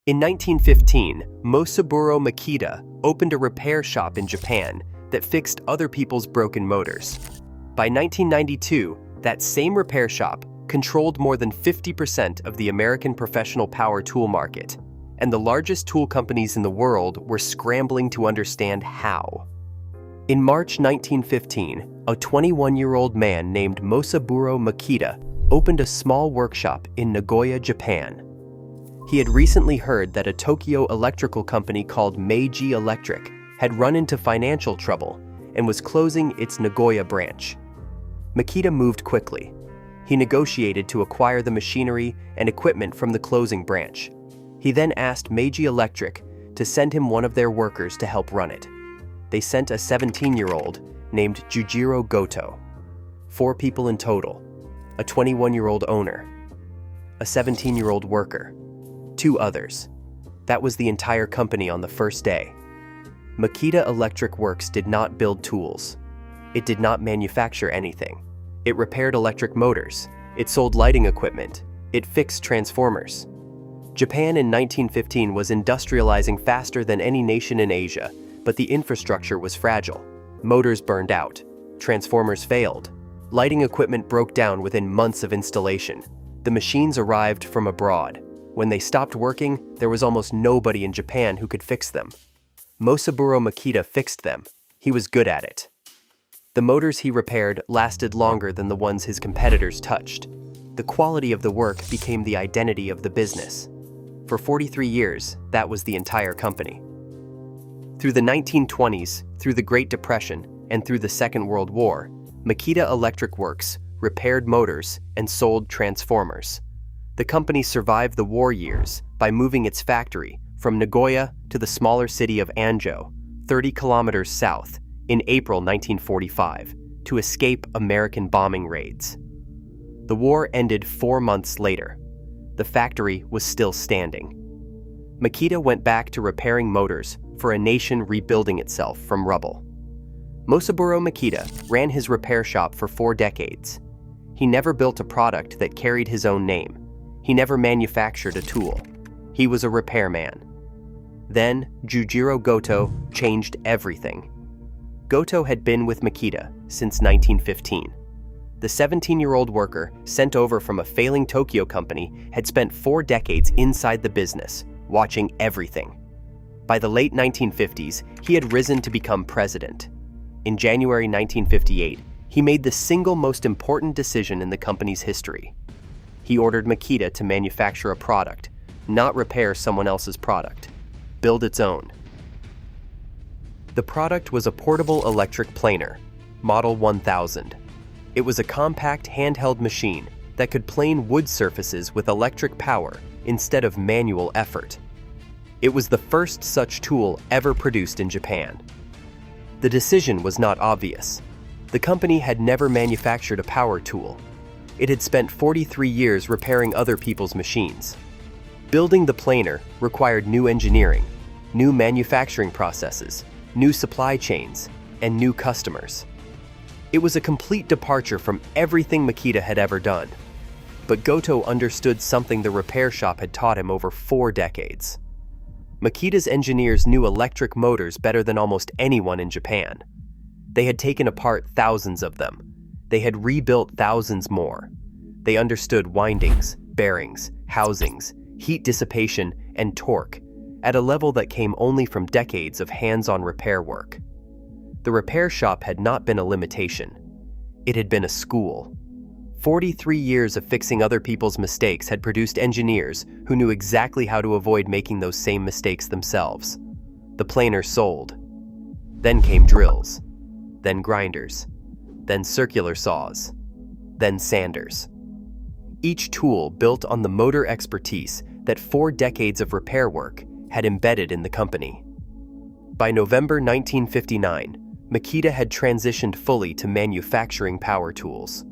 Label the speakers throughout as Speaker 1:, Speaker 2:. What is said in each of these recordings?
Speaker 1: In 1915, Masaburo Makita opened a repair shop in Japan that fixed other people's broken motors. By 1992, that same repair shop controlled more than 50% of the American professional power tool market, and the largest tool companies in the world were scrambling to understand how. In March 1915, a 21-year-old man named Masaburo Makita opened a small workshop in Nagoya, Japan. He had recently heard that a Tokyo electrical company called Meiji Electric had run into financial trouble and was closing its Nagoya branch. Makita moved quickly. He negotiated to acquire the machinery and equipment from the closing branch. He then asked Meiji Electric to send him one of their workers to help run it. They sent a 17-year-old named Jujiro Goto. 4 people in total: a 21-year-old owner, a 17-year-old worker, 2 others. That was the entire company on the first day. Makita Electric Works did not build tools. It did not manufacture anything. It repaired electric motors. It sold lighting equipment. It fixed transformers. Japan in 1915 was industrializing faster than any nation in Asia, but the infrastructure was fragile. Motors burned out. Transformers failed. Lighting equipment broke down within months of installation. The machines arrived from abroad. When they stopped working, there was almost nobody in Japan who could fix them. Masaburo Makita fixed them. He was good at it. The motors he repaired lasted longer than the ones his competitors touched. The quality of the work became the identity of the business. For 43 years, that was the entire company. Through the 1920s, through the Great Depression, and through the Second World War, Makita Electric Works repaired motors and sold transformers. The company survived the war years by moving its factory from Nagoya to the smaller city of Anjo, 30 kilometers south, in April 1945, to escape American bombing raids. The war ended 4 months later. The factory was still standing. Makita went back to repairing motors for a nation rebuilding itself from rubble. Masaburo Makita ran his repair shop for 4 decades. He never built a product that carried his own name. He never manufactured a tool. He was a repairman. Then, Jujiro Goto changed everything. Goto had been with Makita since 1915. The 17-year-old worker, sent over from a failing Tokyo company, had spent 4 decades inside the business, watching everything. By the late 1950s, he had risen to become president. In January 1958, he made the single most important decision in the company's history. He ordered Makita to manufacture a product, not repair someone else's product. Build its own. The product was a portable electric planer, Model 1000. It was a compact handheld machine that could plane wood surfaces with electric power instead of manual effort. It was the first such tool ever produced in Japan. The decision was not obvious. The company had never manufactured a power tool. It had spent 43 years repairing other people's machines. Building the planer required new engineering, new manufacturing processes, new supply chains, and new customers. It was a complete departure from everything Makita had ever done. But Goto understood something the repair shop had taught him over 4 decades. Makita's engineers knew electric motors better than almost anyone in Japan. They had taken apart thousands of them. They had rebuilt thousands more. They understood windings, bearings, housings, heat dissipation, and torque at a level that came only from decades of hands-on repair work. The repair shop had not been a limitation. It had been a school. 43 years of fixing other people's mistakes had produced engineers who knew exactly how to avoid making those same mistakes themselves. The planer sold. Then came drills. Then grinders. Then circular saws. Then sanders. Each tool built on the motor expertise that 4 decades of repair work had embedded in the company. By November 1959, Makita had transitioned fully to manufacturing power tools.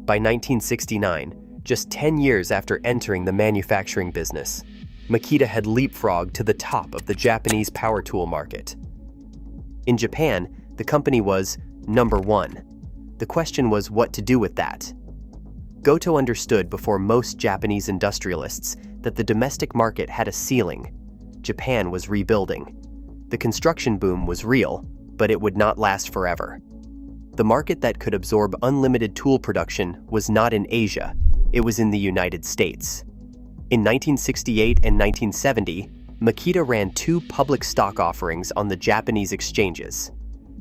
Speaker 1: By 1969, just 10 years after entering the manufacturing business, Makita had leapfrogged to the top of the Japanese power tool market. In Japan, the company was number 1. The question was what to do with that. Goto understood before most Japanese industrialists that the domestic market had a ceiling. Japan was rebuilding. The construction boom was real, but it would not last forever. The market that could absorb unlimited tool production was not in Asia, it was in the United States. In 1968 and 1970, Makita ran 2 public stock offerings on the Japanese exchanges.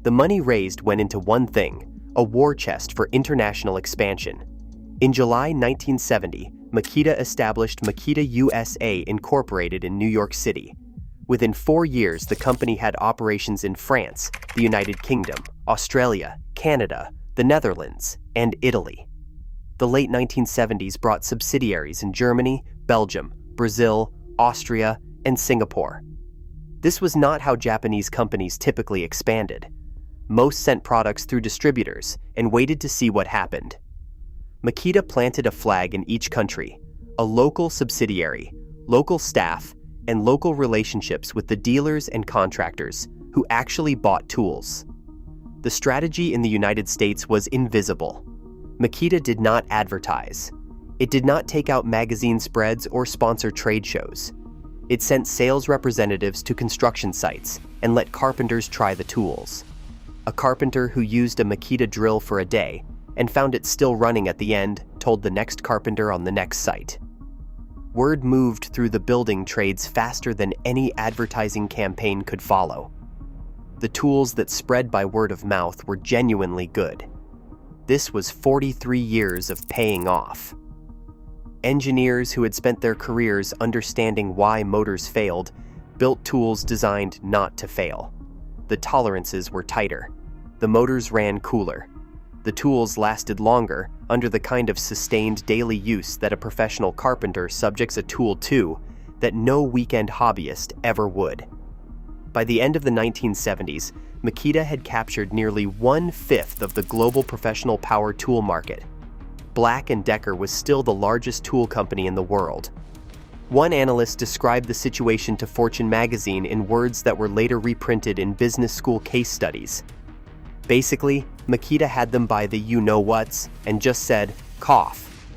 Speaker 1: The money raised went into one thing, a war chest for international expansion. In July 1970, Makita established Makita USA Incorporated in New York City. Within 4 years, the company had operations in France, the United Kingdom, Australia, Canada, the Netherlands, and Italy. The late 1970s brought subsidiaries in Germany, Belgium, Brazil, Austria, and Singapore. This was not how Japanese companies typically expanded. Most sent products through distributors and waited to see what happened. Makita planted a flag in each country, a local subsidiary, local staff, and local relationships with the dealers and contractors who actually bought tools. The strategy in the United States was invisible. Makita did not advertise. It did not take out magazine spreads or sponsor trade shows. It sent sales representatives to construction sites and let carpenters try the tools. A carpenter who used a Makita drill for a day and found it still running at the end told the next carpenter on the next site. Word moved through the building trades faster than any advertising campaign could follow. The tools that spread by word of mouth were genuinely good. This was 43 years of paying off. Engineers who had spent their careers understanding why motors failed built tools designed not to fail. The tolerances were tighter. The motors ran cooler. The tools lasted longer under the kind of sustained daily use that a professional carpenter subjects a tool to that no weekend hobbyist ever would. By the end of the 1970s, Makita had captured nearly 1/5 of the global professional power tool market. Black & Decker was still the largest tool company in the world. One analyst described the situation to Fortune magazine in words that were later reprinted in business school case studies. Basically, Makita had them by the you-know-whats and just said, cough.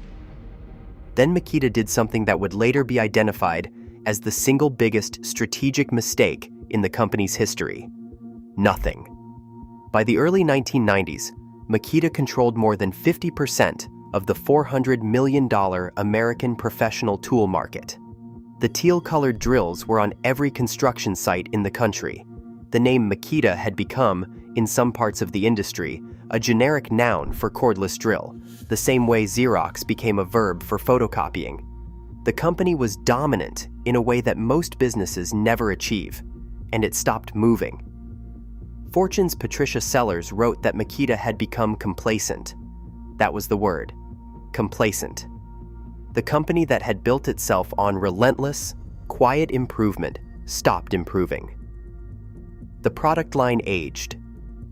Speaker 1: Then Makita did something that would later be identified as the single biggest strategic mistake in the company's history. Nothing. By the early 1990s, Makita controlled more than 50% of the $400 million American professional tool market. The teal-colored drills were on every construction site in the country. The name Makita had become, in some parts of the industry, a generic noun for cordless drill, the same way Xerox became a verb for photocopying. The company was dominant in a way that most businesses never achieve, and it stopped moving. Fortune's Patricia Sellers wrote that Makita had become complacent. That was the word, complacent. The company that had built itself on relentless, quiet improvement stopped improving. The product line aged.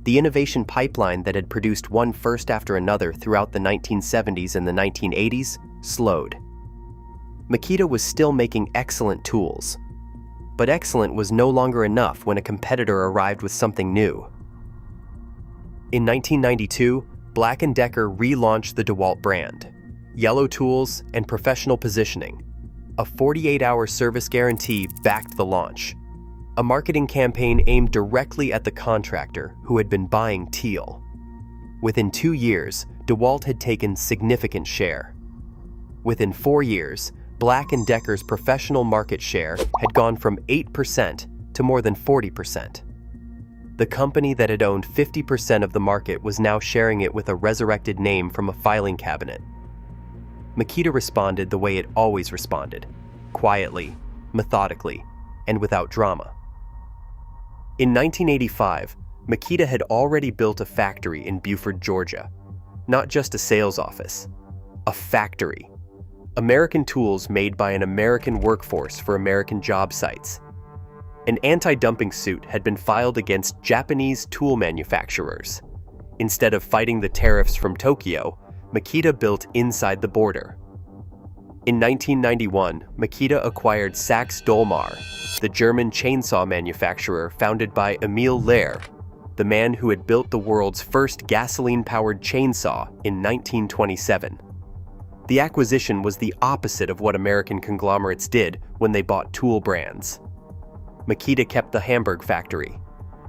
Speaker 1: The innovation pipeline that had produced one first after another throughout the 1970s and the 1980s slowed. Makita was still making excellent tools, but excellent was no longer enough when a competitor arrived with something new. In 1992, Black & Decker relaunched the DeWalt brand, yellow tools and professional positioning. A 48-hour service guarantee backed the launch. A marketing campaign aimed directly at the contractor who had been buying teal. Within 2 years, DeWalt had taken significant share. Within 4 years, Black & Decker's professional market share had gone from 8% to more than 40%. The company that had owned 50% of the market was now sharing it with a resurrected name from a filing cabinet. Makita responded the way it always responded, quietly, methodically, and without drama. In 1985, Makita had already built a factory in Buford, Georgia. Not just a sales office, a factory. American tools made by an American workforce for American job sites. An anti-dumping suit had been filed against Japanese tool manufacturers. Instead of fighting the tariffs from Tokyo, Makita built inside the border. In 1991, Makita acquired Sachs-Dolmar, the German chainsaw manufacturer founded by Emil Lehr, the man who had built the world's first gasoline-powered chainsaw in 1927. The acquisition was the opposite of what American conglomerates did when they bought tool brands. Makita kept the Hamburg factory.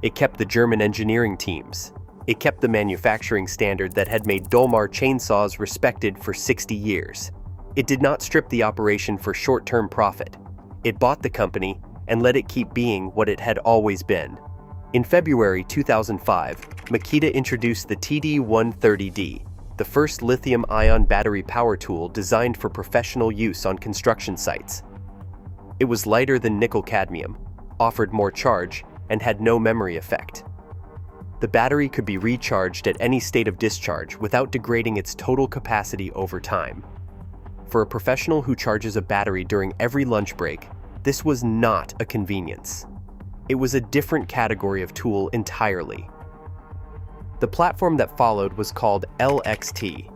Speaker 1: It kept the German engineering teams. It kept the manufacturing standard that had made Dolmar chainsaws respected for 60 years. It did not strip the operation for short-term profit. It bought the company and let it keep being what it had always been. In February 2005, Makita introduced the TD130D, the first lithium-ion battery power tool designed for professional use on construction sites. It was lighter than nickel-cadmium, offered more charge, and had no memory effect. The battery could be recharged at any state of discharge without degrading its total capacity over time. For a professional who charges a battery during every lunch break, this was not a convenience. It was a different category of tool entirely. The platform that followed was called LXT,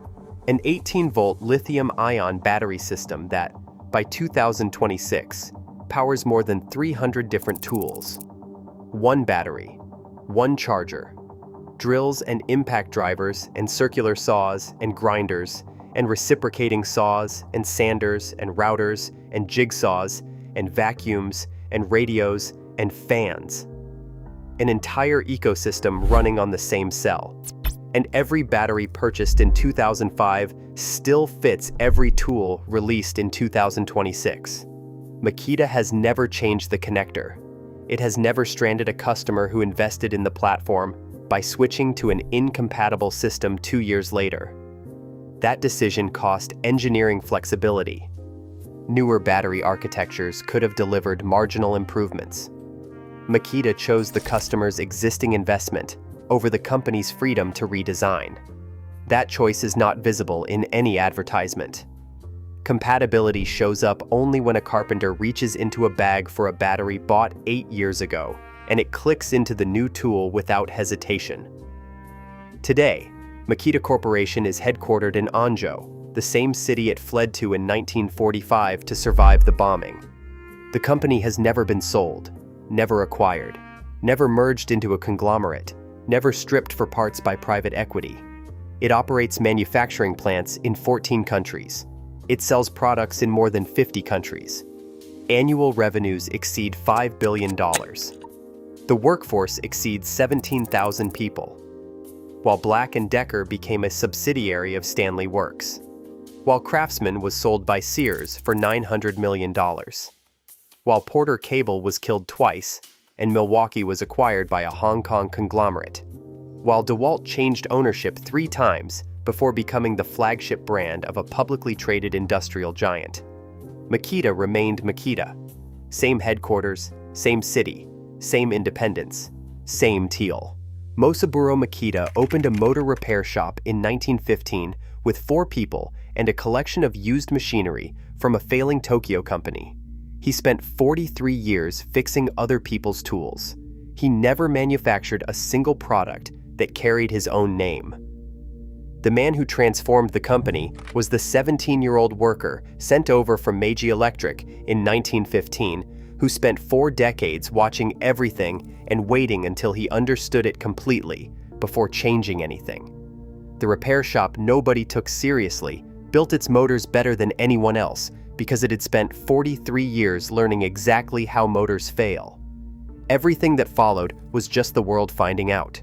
Speaker 1: an 18-volt lithium-ion battery system that, by 2026, powers more than 300 different tools. One battery, one charger, drills and impact drivers and circular saws and grinders and reciprocating saws and sanders and routers and jigsaws and vacuums and radios and fans. An entire ecosystem running on the same cell. And every battery purchased in 2005 still fits every tool released in 2026. Makita has never changed the connector. It has never stranded a customer who invested in the platform by switching to an incompatible system 2 years later. That decision cost engineering flexibility. Newer battery architectures could have delivered marginal improvements. Makita chose the customer's existing investment over the company's freedom to redesign. That choice is not visible in any advertisement. Compatibility shows up only when a carpenter reaches into a bag for a battery bought 8 years ago, and it clicks into the new tool without hesitation. Today, Makita Corporation is headquartered in Anzhou, the same city it fled to in 1945 to survive the bombing. The company has never been sold, never acquired, never merged into a conglomerate, never stripped for parts by private equity. It operates manufacturing plants in 14 countries. It sells products in more than 50 countries. Annual revenues exceed $5 billion. The workforce exceeds 17,000 people. While Black & Decker became a subsidiary of Stanley Works. While Craftsman was sold by Sears for $900 million. While Porter Cable was killed twice, and Milwaukee was acquired by a Hong Kong conglomerate. While DeWalt changed ownership 3 times before becoming the flagship brand of a publicly traded industrial giant. Makita remained Makita. Same headquarters, same city, same independence, same teal. Mosaburo Makita opened a motor repair shop in 1915 with 4 people and a collection of used machinery from a failing Tokyo company. He spent 43 years fixing other people's tools. He never manufactured a single product that carried his own name. The man who transformed the company was the 17-year-old worker sent over from Meiji Electric in 1915, who spent 4 decades watching everything and waiting until he understood it completely before changing anything. The repair shop nobody took seriously built its motors better than anyone else because it had spent 43 years learning exactly how motors fail. Everything that followed was just the world finding out.